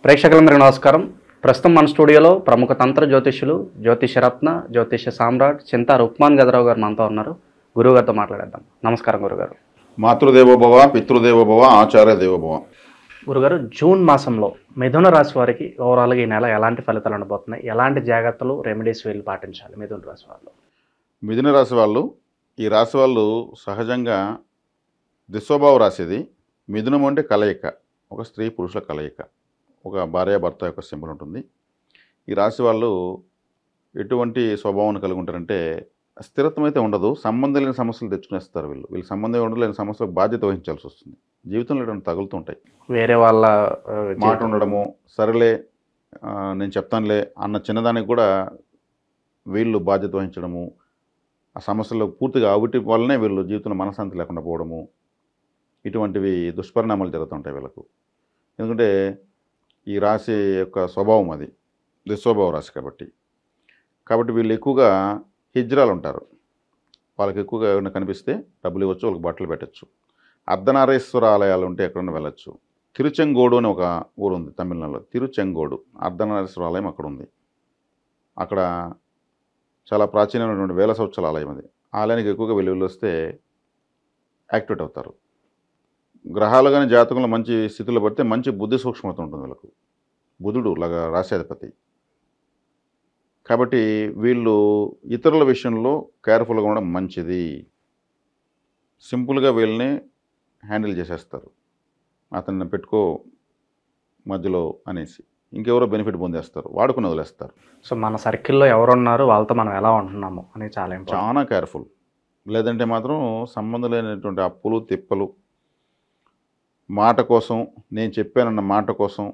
ప్రేక్షకులందరికీ నమస్కారం. ప్రస్తుతం మన స్టూడియోలో ప్రముఖ తంత్ర జ్యోతిష్యులు, జ్యోతిషరత్న, జ్యోతిష సామ్రాట్ చింతా రుక్మాన్ గదరావు గారు మనతో ఉన్నారు. గురువుగారితో మాట్లాడేద్దాం. నమస్కారం గురుగారు. మాతృదేవోభవ, పితృదేవోభవ, ఆచార్య దేవోభవ. గురుగారు, జూన్ మాసంలో మిథున రాశి వారికి ఓవరాల్గా ఈ నెల ఎలాంటి ఫలితాలు ఉండబోతున్నాయి? ఎలాంటి జాగ్రత్తలు, రెమెడీస్ వీళ్ళు పాటించాలి మిథున రాశి వాళ్ళు? మిథున రాశి వాళ్ళు, ఈ రాశి వాళ్ళు సహజంగా దిశోభావ రాశిది. మిథునం అంటే కలయిక, ఒక స్త్రీ పురుషుల కలయిక, ఒక భార్యాభర్త యొక్క సింబల్ ఉంటుంది. ఈ రాశి వాళ్ళు ఎటువంటి స్వభావాన్ని కలిగి ఉంటారంటే, స్థిరత్వం అయితే ఉండదు, సంబంధం లేని సమస్యలు తెచ్చుకునేస్తారు. వీళ్ళు సంబంధం ఉండలేని సమస్యలకు బాధ్యత వహించాల్సి వస్తుంది. జీవితంలో ఎటువంటి తగులుతుంటాయి. వేరే వాళ్ళ మాట ఉండడము, సరేలే నేను చెప్తానులే అన్న చిన్నదానికి కూడా వీళ్ళు బాధ్యత వహించడము, ఆ సమస్యలు పూర్తిగా ఆవిటి వల్లనే వీళ్ళు జీవితంలో మనశ్శాంతి లేకుండా పోవడము, ఇటువంటివి దుష్పరిణామాలు జరుగుతుంటాయి వీళ్ళకు. ఎందుకంటే ఈ రాశి యొక్క స్వభావం అది దుస్వభావ రాశి కాబట్టి వీళ్ళు ఎక్కువగా హిజ్రాలు ఉంటారు. వాళ్ళకి ఎక్కువగా ఎవరైనా కనిపిస్తే డబ్బులు ఇవ్వచ్చు, వాళ్ళకి బట్టలు పెట్టచ్చు. అర్ధనారీశ్వర ఆలయాలు ఉంటే ఎక్కడన్నా వెళ్ళచ్చు. తిరుచెంగోడు అని ఒక ఊరు ఉంది తమిళనాడులో, తిరుచెంగోడు అర్ధనారీశ్వర ఆలయం అక్కడ ఉంది. అక్కడ చాలా ప్రాచీనమైనటువంటి వేల సంవత్సరాల ఆలయం అది. ఆలయానికి ఎక్కువగా వెళ్ళి వస్తే యాక్టివేట్ అవుతారు. గ్రహాలు కానీ జాతకంలో మంచి స్థితిలో పడితే మంచి బుద్ధి సూక్ష్మత ఉంటుంది వీళ్ళకు. బుధుడు లాగా రాశ్యాధిపతి కాబట్టి వీళ్ళు ఇతరుల విషయంలో కేర్ఫుల్గా ఉండడం మంచిది. సింపుల్గా వీళ్ళని హ్యాండిల్ చేసేస్తారు. అతన్ని పెట్టుకో మధ్యలో అనేసి ఇంకెవరో బెనిఫిట్ పొందేస్తారు, వాడుకుని వదిలేస్తారు. సో మన సర్కిల్లో ఎవరున్నారు, వాళ్ళతో మనం ఎలా ఉంటున్నాము అని చాలా కేర్ఫుల్. లేదంటే మాత్రం సంబంధం లేనటువంటి అప్పులు తిప్పలు, మాట కోసం, నేను చెప్పానన్న మాట కోసం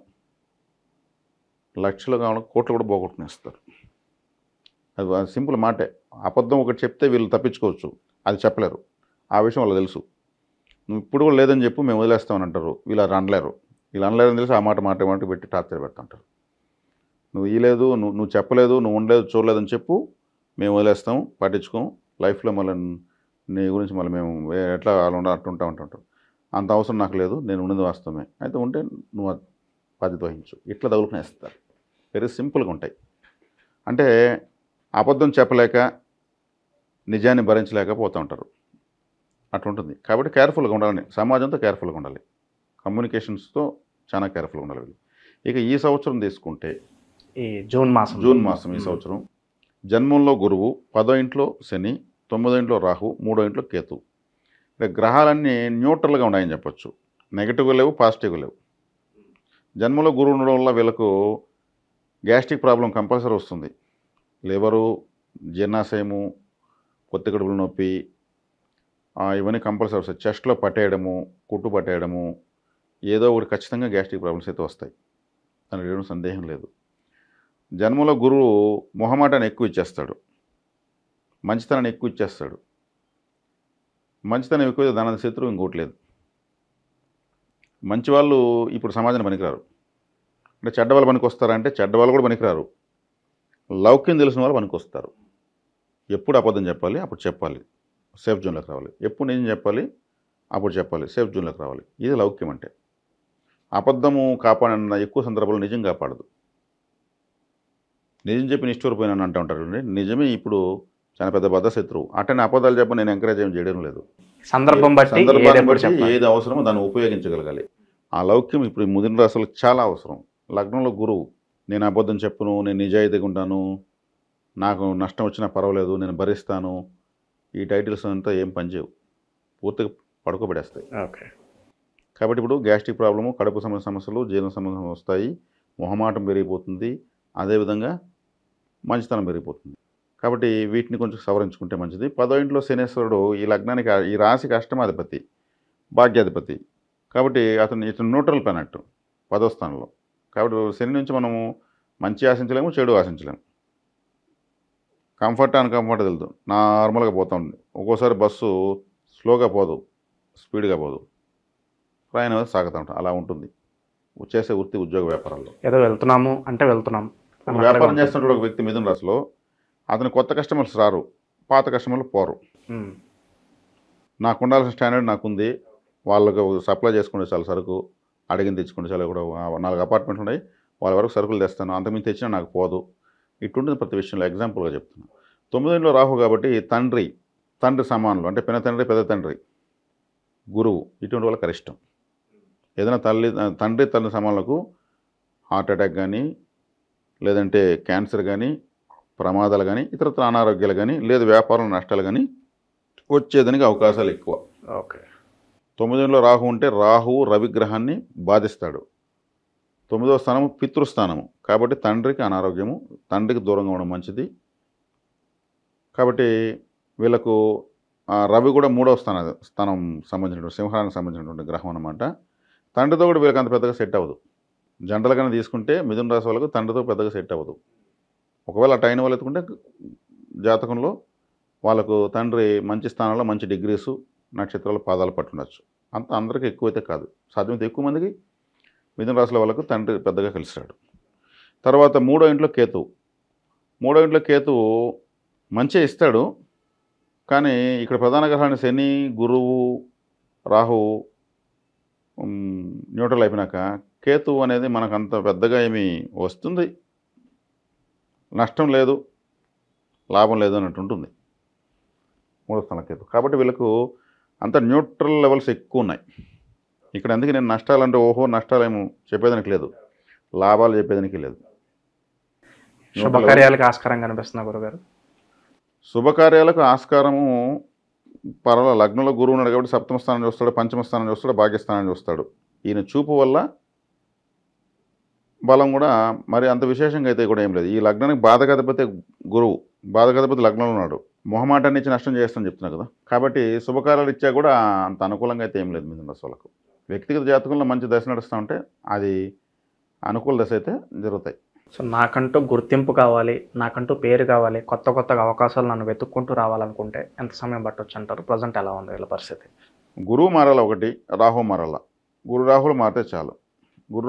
లక్షలు కావాలి, కోట్లు కూడా పోగొట్టుకునేస్తారు. అది సింపుల్ మాటే. అబద్ధం ఒకటి చెప్తే వీళ్ళు తప్పించుకోవచ్చు, అది చెప్పలేరు. ఆ విషయం వాళ్ళకి తెలుసు. నువ్వు ఇప్పుడు కూడా లేదని చెప్పు, మేము వదిలేస్తామని అంటారు. వీళ్ళు అనలేరు. వీళ్ళు అనలేరని తెలిసి ఆ మాట పెట్టి టార్చర్ పెడుతుంటారు. నువ్వు ఇయ్యలేదు, నువ్వు చెప్పలేదు, నువ్వు ఉండలేదు, చూడలేదని చెప్పు, మేము వదిలేస్తాం, పట్టించుకోం, లైఫ్లో మళ్ళీ నీ గురించి మళ్ళీ మేము ఎట్లా అలా అట్టుంటాం. అంత అవసరం నాకు లేదు, నేను ఉన్నది వాస్తవమే, అయితే ఉంటే నువ్వు బాధ్యత వహించు, ఇట్లా తగులుకునేస్తారు. వెరీ సింపుల్గా ఉంటాయి. అంటే అబద్ధం చెప్పలేక నిజాన్ని భరించలేకపోతూ ఉంటారు. అట్లుంటుంది. కాబట్టి కేర్ఫుల్గా ఉండాలని, సమాజంతో కేర్ఫుల్గా ఉండాలి, కమ్యూనికేషన్స్తో చాలా కేర్ఫుల్గా ఉండాలి వీళ్ళు. ఇక ఈ సంవత్సరం తీసుకుంటే ఈ జూన్ మాసం ఈ సంవత్సరం జన్మంలో గురువు, 10వ ఇంట్లో శని, 9వ ఇంట్లో రాహు, 3వ ఇంట్లో కేతు. అంటే గ్రహాలన్నీ న్యూట్రల్గా ఉన్నాయని చెప్పొచ్చు. నెగిటివ్గా లేవు, పాజిటివ్గా లేవు. జన్మలో గురువు ఉండడం వల్ల వీళ్ళకు గ్యాస్ట్రిక్ ప్రాబ్లం కంపల్సరీ వస్తుంది. లివరు, జీర్ణాశయము, పొత్తి కడుపుల నొప్పి, ఇవన్నీ కంపల్సరీ వస్తాయి. చెస్ట్లో పట్టేయడము, కుట్టు పట్టేయడము, ఏదో ఒకటి ఖచ్చితంగా గ్యాస్ట్రిక్ ప్రాబ్లమ్స్ అయితే వస్తాయి, దానికి ఏం సందేహం లేదు. జన్మలో గురువు మొహమాటాన్ని ఎక్కువ ఇచ్చేస్తాడు, మంచితనాన్ని ఎక్కువ ఇచ్చేస్తాడు. మంచితనం ఎక్కువ దాని శత్రువు ఇంకోటి లేదు. మంచి వాళ్ళు ఇప్పుడు సమాజానికి పనికిరారు. అంటే చెడ్డవాళ్ళు పనికి వస్తారంటే చెడ్డవాళ్ళు కూడా పనికిరారు. లౌక్యం తెలిసిన వాళ్ళు పనికి వస్తారు. ఎప్పుడు అబద్ధం చెప్పాలి అప్పుడు చెప్పాలి, సేఫ్ జోన్లోకి రావాలి. ఎప్పుడు నిజం చెప్పాలి అప్పుడు చెప్పాలి, సేఫ్ జోన్లోకి రావాలి. ఇది లౌక్యం అంటే. అబద్ధము కాపాడన్న ఎక్కువ సందర్భాల్లో నిజం కాపాడదు. నిజం చెప్పి నిష్ఠూరిపోయినాను అంటూ ఉంటారు. నిజమే ఇప్పుడు చాలా పెద్ద బద్ద శత్రువు. అటనే అబద్ధాలు చెప్పి నేను ఎంకరేజ్ చేయడం లేదు. సందర్భాన్ని బట్టి ఏది అవసరమో దాన్ని ఉపయోగించగలగాలి. ఆ లౌక్యం ఇప్పుడు మిథున రాశులకు చాలా అవసరం. లగ్నంలో గురువు, నేను అబద్ధం చెప్పును, నేను నిజాయితీగా ఉంటాను, నాకు నష్టం వచ్చినా పర్వాలేదు, నేను భరిస్తాను, ఈ టైటిల్స్ అంతా ఏం పనిచేయవు, పూర్తిగా పడుకోబెడేస్తాయి. ఓకే. కాబట్టి ఇప్పుడు గ్యాస్ట్రిక్ ప్రాబ్లము, కడుపు సమస్యలు, జీర్ణ సమస్యలు వస్తాయి, మొహమాటం పెరిగిపోతుంది, అదేవిధంగా మంచితనం పెరిగిపోతుంది. కాబట్టి వీటిని కొంచెం సవరించుకుంటే మంచిది. 10వ ఇంట్లో శనేశ్వరుడు ఈ లగ్నానికి, ఈ రాశికి అష్టమాధిపతి, భాగ్యాధిపతి. కాబట్టి ఇతను న్యూట్రల్ ప్లానెట్ 10వ స్థానంలో. కాబట్టి శని నుంచి మనము మంచి ఆశించలేము, చెడు ఆశించలేము. కంఫర్ట్ అన్కంఫర్ట్ తెలుదు, నార్మల్గా పోతూ ఉంది. ఒక్కోసారి బస్సు స్లోగా పోదు, స్పీడ్గా పోదు, ప్రయాణం సాగుతూ ఉంటాం. అలా ఉంటుంది చేసే వృత్తి, ఉద్యోగ వ్యాపారాల్లో. ఏదో వెళ్తున్నాము అంటే వెళ్తున్నాం. వ్యాపారం చేస్తున్నప్పుడు ఒక వ్యక్తి మిథున రాశిలో అతను కొత్త కస్టమర్స్ రారు, పాత కస్టమర్లు పోరు. నాకు ఉండాల్సిన స్టాండర్డ్ నాకుంది, వాళ్ళకు సప్లై చేసుకునే చాలా సరుకు, అడిగింది తెచ్చుకుంటే చాలా కూడా 4 అపార్ట్మెంట్లు ఉన్నాయి, వాళ్ళ వరకు సరుకులు తెస్తాను, అంతకుమించి తెచ్చినా నాకు పోదు. ఇటుంటుంది ప్రతి విషయంలో. ఎగ్జాంపుల్గా చెప్తున్నాను. 9వ రాహు కాబట్టి తండ్రి సమానులు అంటే పిన తండ్రి పెద్ద తండ్రి గురువు ఇటువంటి వాళ్ళకి అరిష్టం. ఏదైనా తండ్రి సమానులకు హార్ట్ అటాక్ కానీ, లేదంటే క్యాన్సర్ కానీ, ప్రమాదాలు కానీ, ఇతరత్ర అనారోగ్యాలు కానీ, లేదు వ్యాపారం నష్టాలు కానీ వచ్చేదానికి అవకాశాలు ఎక్కువ. ఓకే. 9వ రాహు ఉంటే రాహువు రవిగ్రహాన్ని బాధిస్తాడు. 9వ స్థానము పితృస్థానము కాబట్టి తండ్రికి అనారోగ్యము, తండ్రికి దూరంగా ఉండడం మంచిది. కాబట్టి వీళ్ళకు రవి కూడా 3వ స్థానం సంబంధించినటువంటి సింహానికి సంబంధించినటువంటి గ్రహం అన్నమాట. తండ్రితో కూడా వీళ్ళకి అంత పెద్దగా సెట్ అవ్వదు. జనరల్గానే తీసుకుంటే మిథున రాశి వాళ్ళకు తండ్రితో పెద్దగా సెట్ అవ్వదు. ఒకవేళ అటు అయిన వాళ్ళు ఎత్తుకుంటే జాతకంలో వాళ్ళకు తండ్రి మంచి స్థానంలో మంచి డిగ్రీసు నక్షత్రాల పాదాలు పట్టుండొచ్చు. అందరికీ ఎక్కువైతే కాదు, సాధ్యమైతే ఎక్కువ మందికి మిథున రాశుల వాళ్ళకు తండ్రి పెద్దగా కలిసాడు. తర్వాత 3వ ఇంట్లో కేతువు మంచి ఇస్తాడు. కానీ ఇక్కడ ప్రధాన గ్రహాన్ని శని, గురువు, రాహు న్యూట్రల్ అయిపోయినాక కేతువు అనేది మనకు అంత పెద్దగా ఏమి వస్తుంది, నష్టం లేదు, లాభం లేదు అన్నట్టు ఉంటుంది 3వ స్థానం కేతు. కాబట్టి వీళ్ళకు అంత న్యూట్రల్ లెవెల్స్ ఎక్కువ ఉన్నాయి ఇక్కడ. అందుకే నేను నష్టాలంటే నష్టాలేమో చెప్పేదానికి లేదు, లాభాలు చెప్పేదానికి లేదు. శుభకార్యాలకు ఆస్కారం కనిపిస్తున్నా గురుగారు? శుభకార్యాలకు ఆస్కారము లగ్నంలో గురువు ఉన్నాడు కాబట్టి 7వ స్థానం చూస్తాడు, 5వ స్థానం చూస్తాడు, భాగ్యస్థానం చూస్తాడు. ఈయన చూపు వల్ల బలం కూడా మరి అంత విశేషంగా అయితే కూడా ఏం లేదు. ఈ లగ్నానికి బాధకాధిపతి గురువు, బాధకాధిపతి లగ్నంలో ఉన్నాడు. మొహమాటాన్ని ఇచ్చి నష్టం చేస్తానని చెప్తున్నా కదా. కాబట్టి శుభకార్యాలు ఇచ్చా కూడా అంత అనుకూలంగా అయితే ఏం లేదు మిథున రాశి వాళ్ళకు. వ్యక్తిగత జాతకంలో మంచి దశ నడుస్తూ ఉంటే అది అనుకూల దశ అయితే జరుగుతాయి. సో నాకంటూ గుర్తింపు కావాలి, నాకంటూ పేరు కావాలి, కొత్తగా అవకాశాలు నన్ను వెతుక్కుంటూ రావాలనుకుంటే ఎంత సమయం పట్టొచ్చు అంటారు? ప్రజెంట్ ఎలా ఉంది వీళ్ళ పరిస్థితి? గురువు మారాల, ఒకటి రాహు మారాల. రాహులు మారితే చాలు.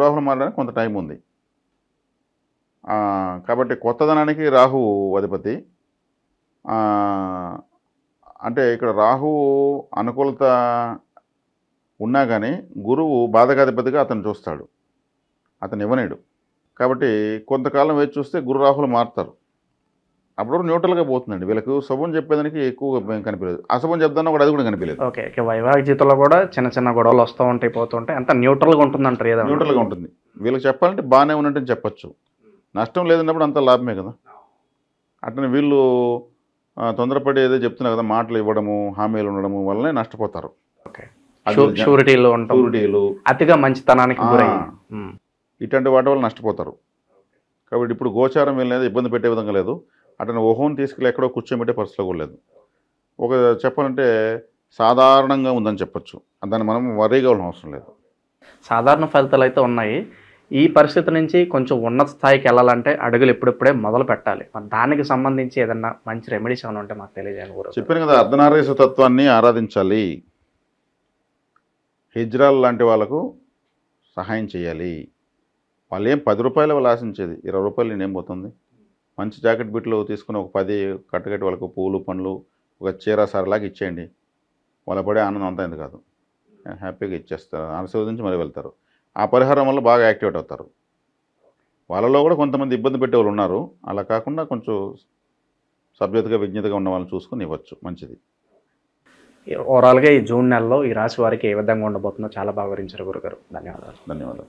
రాహులు మారడానికి కొంత టైం ఉంది. కాబట్టి కొత్తదనానికి రాహు అధిపతి. అంటే ఇక్కడ రాహు అనుకూలత ఉన్నా కానీ గురువు బాధకాధిపతిగా అతను చూస్తాడు, అతను ఇవ్వనేడు. కాబట్టి కొంతకాలం వేచి చూస్తే రాహులు మారుతారు. అప్పుడు న్యూట్రల్గా పోతుందండి. వీళ్ళకు శుభం చెప్పేదానికి ఎక్కువ కనిపించలేదు, అశుభం చెప్తాను కూడా అది కూడా కనిపించలేదు. ఓకే. వైవాహిక జీవితంలో కూడా చిన్న గొడవలు వస్తూ ఉంటాయి, పోతుంటాయి. అంత న్యూట్రల్గా ఉంటుందంటారు? ఏదో న్యూట్రల్గా ఉంటుంది. వీళ్ళకి చెప్పాలంటే బాగానే ఉన్నట్టు చెప్పచ్చు. నష్టం లేదన్నప్పుడు అంత లాభమే కదా. అట్లనే వీళ్ళు తొందరపడి ఏదో చెప్తున్నారు కదా, మాటలు ఇవ్వడము, హామీలు ఉండడము వల్లనే నష్టపోతారు. ఓకే. షూరిటీలు అతిగా మంచితనానికి ఇట్లాంటి వాటి వల్ల నష్టపోతారు. కాబట్టి ఇప్పుడు గోచారం వీళ్ళనేది ఇబ్బంది పెట్టే విధంగా లేదు. అతను తీసుకెళ్ళి ఎక్కడో కూర్చోబెట్టే పరిస్థితిలో కూడా లేదు. చెప్పాలంటే సాధారణంగా ఉందని చెప్పచ్చు. దాన్ని మనం వరీ కావాల్సిన అవసరం లేదు. సాధారణ ఫలితాలు అయితే ఉన్నాయి. ఈ పరిస్థితి నుంచి కొంచెం ఉన్నత స్థాయికి వెళ్ళాలంటే అడుగులు ఇప్పుడిప్పుడే మొదలు పెట్టాలి. దానికి సంబంధించి ఏదన్నా మంచి రెమెడీస్ ఏమైనా ఉంటే మాకు తెలియజేయండి. చెప్పాను కదా, అర్ధనారీశ్వర తత్వాన్ని ఆరాధించాలి. హిజ్రాల్ లాంటి వాళ్ళకు సహాయం చేయాలి. వాళ్ళు ఏం 10 రూపాయలు వాళ్ళు ఆశించేది, 20 రూపాయలు నేనేం పోతుంది. మంచి జాకెట్ బిట్లు తీసుకుని ఒక 10 కట్టగట్టి వాళ్ళకు పూలు పండ్లు ఒక చీర సరలాగా ఇచ్చేయండి. వాళ్ళ పడే ఆనందం అంతా ఎందుకు కాదు, హ్యాపీగా ఇచ్చేస్తారు, ఆశీర్వదించి మరీ వెళ్తారు. ఆ పరిహారం వల్ల బాగా యాక్టివేట్ అవుతారు. వాళ్ళలో కూడా కొంతమంది ఇబ్బంది పెట్టే వాళ్ళు ఉన్నారు. అలా కాకుండా కొంచెం సభ్యతగా విజ్ఞతగా ఉన్న వాళ్ళని చూసుకొని ఇవ్వచ్చు, మంచిది. ఓవరాల్గా ఈ జూన్ నెలలో ఈ రాశి వారికి ఏ విధంగా ఉండబోతుందో చాలా బాగా వివరించారు గురుగారు. ధన్యవాదాలు.